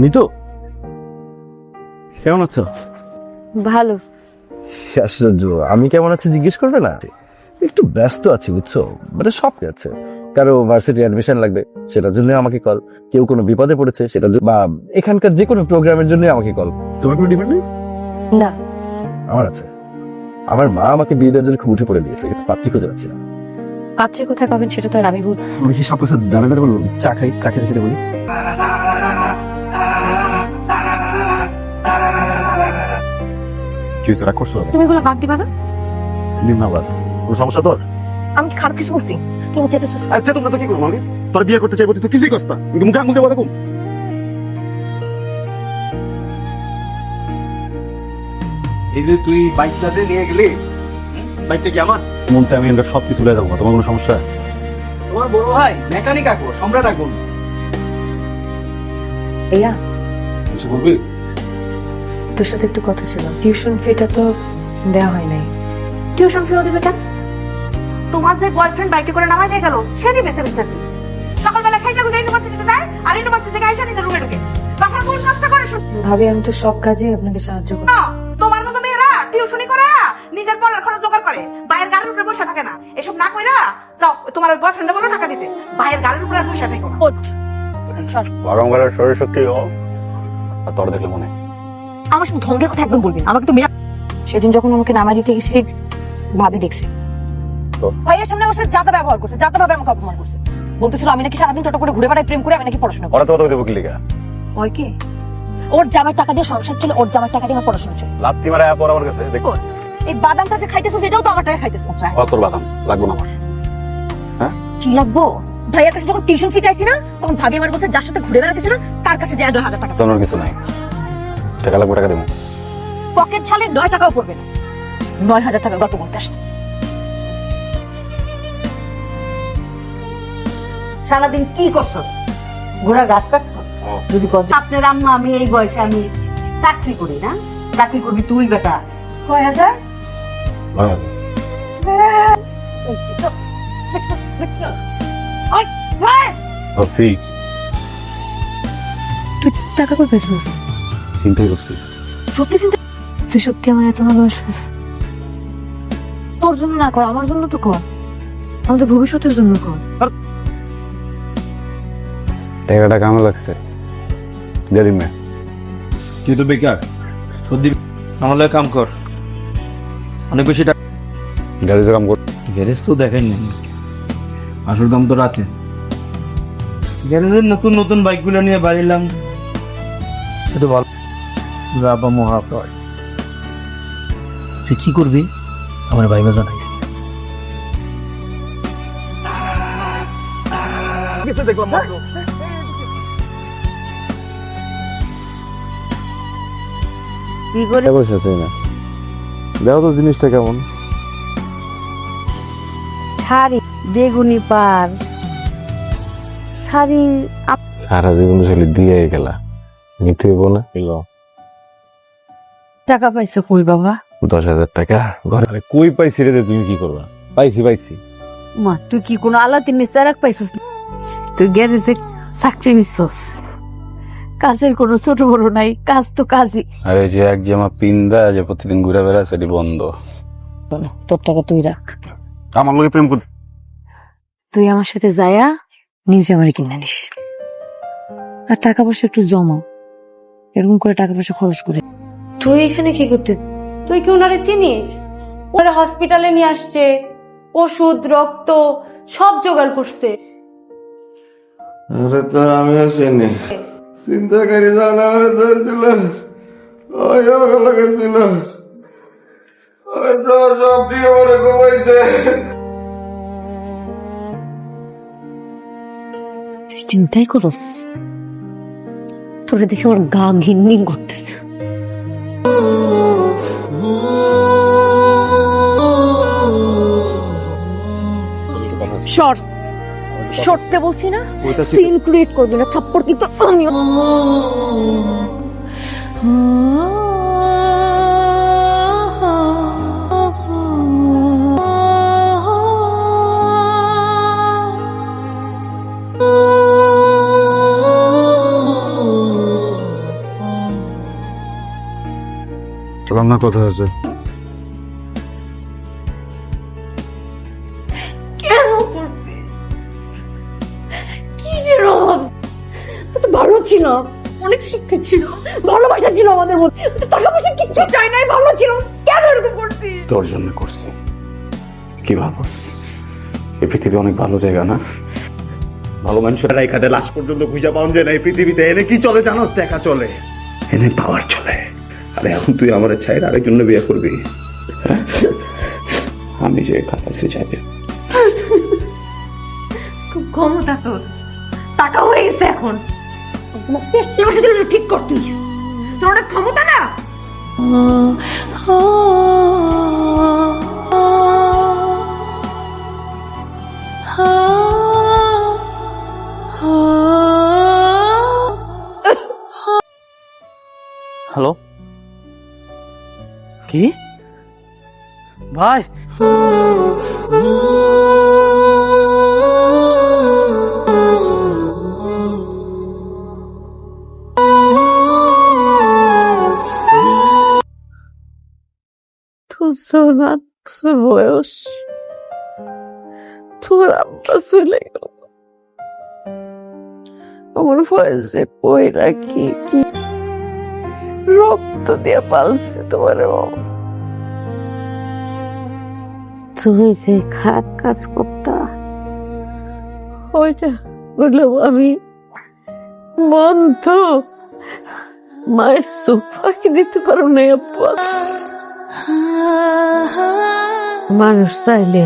নিতু, কেমন আছো? ভালো। আশ্চর্য, আমি কেমন আছি জিজ্ঞেস করবে না? একটু ব্যস্ত আছি বুঝছো, মানে সব আছে। কারো ভার্সিটি অ্যাডমিশন লাগবে, সেটার জন্য আমাকে কল। কেউ কোনো বিপদে পড়েছে, সেটা বা এখানকার যে কোনো প্রোগ্রামের জন্য আমাকে কল। তোমার কোনো ডিমান্ড নেই? না। আমার আছে। আমার মা আমাকে বিয়ে দেওয়ার জন্য খুব উঠে পড়ে দিয়েছে, পাত্রী খুঁজে পাচ্ছি না। পাত্রী কোথায় পাবেন সেটা তো আর আমি বলবো। আমি কি সব কিছু দাঁড়া দাঁড়া বলবো? চা খেতে খেতে বলি। তুমি এগুলো বাদ দিবা না? ধন্যবাদ। কোনো সমস্যা তোর? আমি কি খারাপ কিছু বলছি? তুমি চেতেছো? আচ্ছা, তোমরা তো কি করবো? আমি তোর বিয়ে করতে চাইবো, তুই তো কিছুই কস্তা মুখে আঙুল দেবো এরকম। এই যে তুই বাইকটাতে নিয়ে গেলি, বাইকটা কি আমার? মন চাই আমি সব কিছু লয়ে যাবো, তোমার কোনো সমস্যা? তোমার বড় ভাই মেকানিক আকো, সম্রাট আকো। এয়া, কিছু বলবি? তোর সাথে একটু কথা ছিল। টিউশন ফিটা তো দেওয়া হয় নাই। টিউশন ফিও দিবে কেন? তোমার যে বয়ফ্রেন্ড বাইকে করে নামাই দিয়ে গেল সে দিবে সেমিস্টার ফি। সকালবেলা সাইকেল করে ইউনিভার্সিটিতে যায় আর ইউনিভার্সিটি থেকে আইসা নিজের রুমে ঢুকে বাসার কোন কাজটা করে শুন। ভাবি, আমি তো সব কাজে আপনাকে সাহায্য করি। না, তোমার মতো মেয়েরা টিউশনি করে নিজের পড়ার খরচ জোগাড় করে, বাইরের গাড়ির উপরে বসে থাকে না। এসব না কইরা যাও তোমার বয়ফ্রেন্ডে বলো টাকা দিতে, বাইরের গাড়ির উপরে আর বসে থাকো না। ওঠ, সর। বারংবার শরীর শক্তি আর তোর দেখলে মনে আমার সঙ্গে ঢঙ্গের কথা একদম বলবি না। আমাকে তো মেরা। সেদিন যখন আমাকে নামাই দিতে গেছি, ভাবি দেখছে ভাইয়ের সামনে বসে যাতা ব্যবহার করছে, যাতা ভাবে আমাকে অপমান করছে। বলতেছিল আমি নাকি সারাদিন টোটো করে ঘুরে বেড়াই, প্রেম করে আমি নাকি পড়াশোনা করি। ওরা তো কথা দেবো কি লিগা? ওই কে? ওর জামার টাকা দিয়ে সংসার চলে, ওর জামার টাকা দিয়ে আমার পড়াশোনা চলে। লাত্তি মারা পর আমার কাছে দেখো। এই বাদামটা যে খাইতেছিস এটাও তো আমার টাকা খাইতেছিস। তোর বাদাম লাগবে না আমার। কি লাগবো? ভাইয়ের কাছে যখন টিউশন ফি চাইছি না, তখন ভাবি আমার বলছে যার সাথে ঘুরে বেড়াতেছি না তার কাছে যায় 9,000 টাকা। তোমার কিছু নাই, টাকা লাগবে, টাকা দেবো। পকেট ছালে 9 টাকাও পড়বে না। 9,000 টাকার গল্প বলতে আসছে। সারাদিন কি করছো? ঘোড়া ঘাস কাটছো? যদি আপনার আম্মা আমি এই বয়সে আমি চাকরি করি না, চাকরি করবি তুই বেটা। 9,000? তুই টাকা কই পেয়েছিস? চিন্তাই করছি। সত্যি চিন্তা? তুই সত্যি আমার এত ভালোবাসিস? তোর জন্য না কর, আমার জন্য তো কর, আমাদের ভবিষ্যতের জন্য কর। টাকাটা কেমন লাগছে? দিয়ে দিন না। তুই তো বেকার, সত্যি আমার লাগে কাম কর। অনেক বেশি টাকা গ্যারেজে কাম কর। গ্যারেজ তো দেখেন না, আসল কাম তো রাতে। গ্যারেজের নতুন নতুন বাইকগুলো নিয়ে বাড়িলাম, এটা ভালো যাবা মহাপ্রয়। তুই কি করবি আমার ভাইবা জানাইস। দেখলাম কি করে বসে না, দেখো তো জিনিসটা কেমন। শাড়ি বেগুনি পার শাড়ি সারা জীবন শৈলী দিয়ে গেলা, নিতে হইব না? এলো টাকা পাইছো কই বাবা? 10,000 টাকা ঘরে। আরে কই পাইছি রে? তুমি কি করবা? পাইছি। মা তুই কি কোনো আলাদা নিচারাক পাইছস? তুই গ্যারেজে চাকরি নিছস, কাজের কোনো ছোট বড় নাই, কাজ তো কাজই। আরে যে এক জামা পিন্দা যে প্রতিদিন ঘুরে বেড়া, সেটি বন্ধ। তোর টাকা তুই রাখ। আমার লোকে প্রেম করতে তুই আমার সাথে যায়া নিজে আমার কিনে নিস, আর টাকা পয়সা একটু জমা, এরকম করে টাকা পয়সা খরচ করে। তুই এখানে কি করতে? তুই কি ওনারে চিনিস? ওরা হসপিটালে নিয়ে আসছে, ওষুধ রক্ত সব জোগাড় করছে। আরে তো আমিও চিনি, চিন্তাকারী জান আমার ধরছিল, ওই গেছিল, ওই তোর সব প্রিয় মনে ঘুমাইছে। তুই চিন্তাই করস? তোরে দেখে আমার গা ঘিন করতেছে। সর, সরতে বলছি না? সিন ক্রিয়েট করবি না, থাপ্পড় কিন্তু আমিও। রান্না কথা আছে। কেন করছি? কিসের অভাব? ও তো ভালো ছিল, অনেক শিক্ষা ছিল, ভালোবাসা ছিল আমাদের মধ্যে। ও তো টাকা পয়সা কিচ্ছু চাই নাই, ভালো ছিল। কেন এরকম করছি? তোর জন্য করছি। কি ভাবস এই পৃথিবী অনেক ভালো জায়গা না? ভালো মানুষেরা এখানে লাশ পর্যন্ত খুঁজে পাওয়া যায় না এই পৃথিবীতে। এনে কি চলে জানোস? দেখা চলে, এনে পাওয়ার চলে। আরে এখন তুই আমার ছাই আরেকজন বিয়ে করবি? হ্যাঁ? আমি যে খাতাইছে যাবে। খুব ক্ষমতা তোর, টাকা হয়ে গেছে এখন। ঠিক কর তুই, তোর অনেক ক্ষমতা না? হ্যালো, কি ভাই? বয়স তোর আব্বা চলে গেল, আমার বয়সে পয়রা কি কি রক্ত দিয়ে পালছে তোমার বাবা। তুই যে খারাপ কাজ করতা, ওইটা বললাম আমি। মন তো মায়ের চোখ ফাঁকি দিতে পারো না আব্বা। মানুষ চাইলে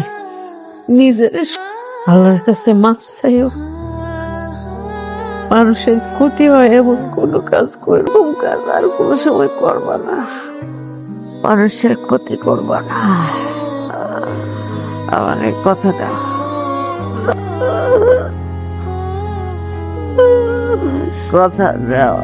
নিজের আল্লাহর কাছে মাপ চাইও। মানুষের ক্ষতি হয় এমন কোন কাজ করবো, কাজ আর কোনো সময় করবা না। মানুষের ক্ষতি করবা না, আমার এই কথাটা কথা দাও।